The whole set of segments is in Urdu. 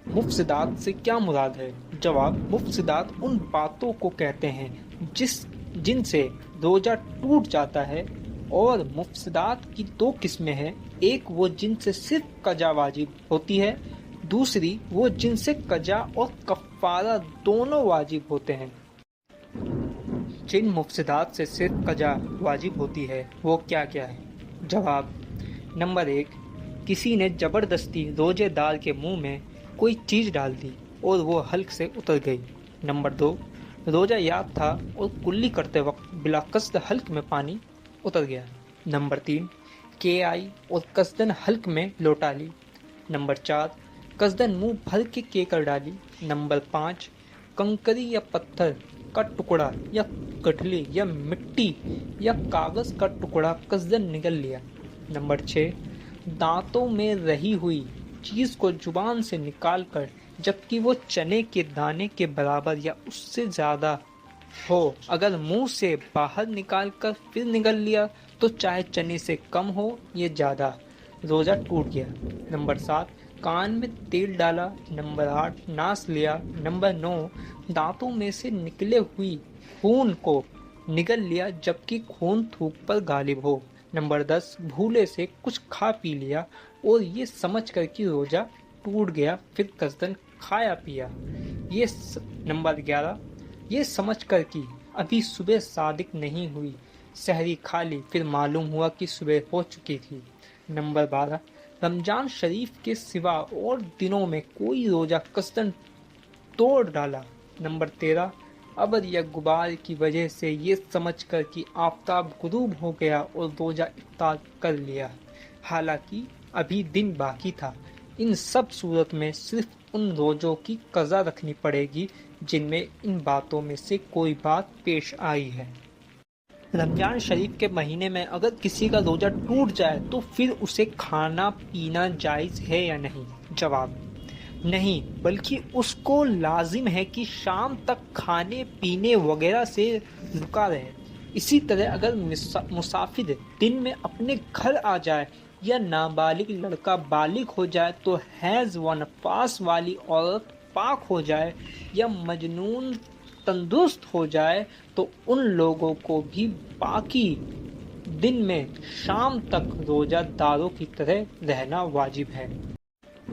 مفسدات سے کیا مراد ہے؟ جواب: مفسدات ان باتوں کو کہتے ہیں جن سے روزہ ٹوٹ جاتا ہے، اور مفسدات کی دو قسمیں ہیں، ایک وہ جن سے صرف قضا واجب ہوتی ہے، دوسری وہ جن سے قضا اور کفارہ دونوں واجب ہوتے ہیں۔ جن مفسدات سے صرف قضا واجب ہوتی ہے وہ کیا کیا ہے؟ جواب: نمبر 1، کسی نے زبردستی روزے دار کے منہ میں کوئی چیز ڈال دی اور وہ حلق سے اتر گئی۔ نمبر 2، روزہ یاد تھا اور کلی کرتے وقت بلا قصد حلق میں پانی اتر گیا۔ نمبر 3، کے آئی اور قصدن حلق میں لوٹا لی۔ نمبر 4، قصدن منہ بھر کے کے کر ڈالی۔ نمبر 5، کنکری یا پتھر کا ٹکڑا یا گٹھلی یا مٹی یا کاغذ کا ٹکڑا قصدن نگل لیا۔ نمبر 6، دانتوں میں رہی ہوئی چیز کو زبان سے نکال کر جبکہ وہ چنے کے دانے کے برابر یا اس سے زیادہ ہو اگر منہ سے باہر نکال کر پھر نگل لیا تو چاہے چنے سے کم ہو یا زیادہ، روزہ ٹوٹ گیا۔ نمبر 7، کان میں تیل ڈالا۔ نمبر 8، ناس لیا۔ نمبر 9، دانتوں میں سے نکلے ہوئی خون کو نگل لیا جبکہ خون تھوک پر غالب ہو۔ نمبر 10، بھولے سے کچھ کھا پی لیا اور یہ سمجھ کر کہ روزہ ٹوٹ گیا پھر قصدن کھایا پیا۔ نمبر 11، یہ سمجھ کر کہ ابھی صبح صادق نہیں ہوئی، سحری کھا لی پھر معلوم ہوا کہ صبح ہو چکی تھی۔ نمبر 12، رمضان شریف کے سوا اور دنوں میں کوئی روزہ قصدن توڑ ڈالا۔ نمبر 13، ابر یا غبار کی وجہ سے یہ سمجھ کر کہ آفتاب غروب ہو گیا اور روزہ افطار کر لیا حالانکہ ابھی دن باقی تھا۔ ان سب صورت میں صرف ان روزوں کی قضا رکھنی پڑے گی جن میں ان باتوں میں سے کوئی بات پیش آئی ہے۔ رمضان شریف کے مہینے میں اگر کسی کا روزہ ٹوٹ جائے تو پھر اسے کھانا پینا جائز ہے یا نہیں؟ جواب: نہیں، بلکہ اس کو لازم ہے کہ شام تک کھانے پینے وغیرہ سے رکا رہے۔ اسی طرح اگر مسافر دن میں اپنے گھر آ جائے یا نابالغ لڑکا بالغ ہو جائے تو حیض و نفاس والی عورت پاک ہو جائے یا مجنون تندرست ہو جائے تو ان لوگوں کو بھی باقی دن میں شام تک روزہ داروں کی طرح رہنا واجب ہے۔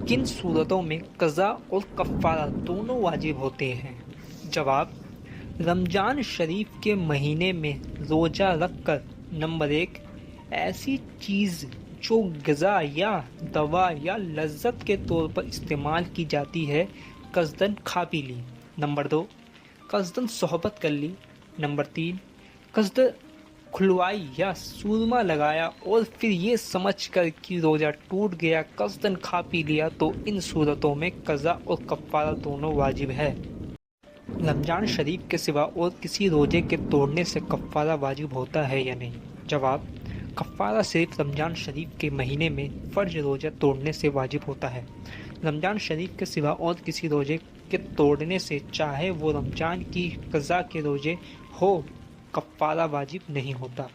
کن صورتوں میں قضا اور کفارہ دونوں واجب ہوتے ہیں؟ جواب: رمضان شریف کے مہینے میں روزہ رکھ کر۔ نمبر 1، ایسی چیز جو غذا یا دوا یا لذت کے طور پر استعمال کی جاتی ہے قصدن کھا پی لی۔ نمبر 2، قصدن صحبت کر لی۔ نمبر 3، قصدن کھلوائی یا سورما لگایا اور پھر یہ سمجھ کر کہ روزہ ٹوٹ گیا قصدن کھا پی لیا تو ان صورتوں میں قضا اور کفارہ دونوں واجب ہے۔ رمضان شریف کے سوا اور کسی روزے کے توڑنے سے کفارہ واجب ہوتا ہے یا نہیں؟ جواب: کفارہ صرف رمضان شریف کے مہینے میں فرض روزہ توڑنے سے واجب ہوتا ہے۔ رمضان شریف کے سوا اور کسی روزے کے توڑنے سے چاہے وہ رمضان کی قضا کے روزے ہو کفارہ واجب نہیں ہوتا۔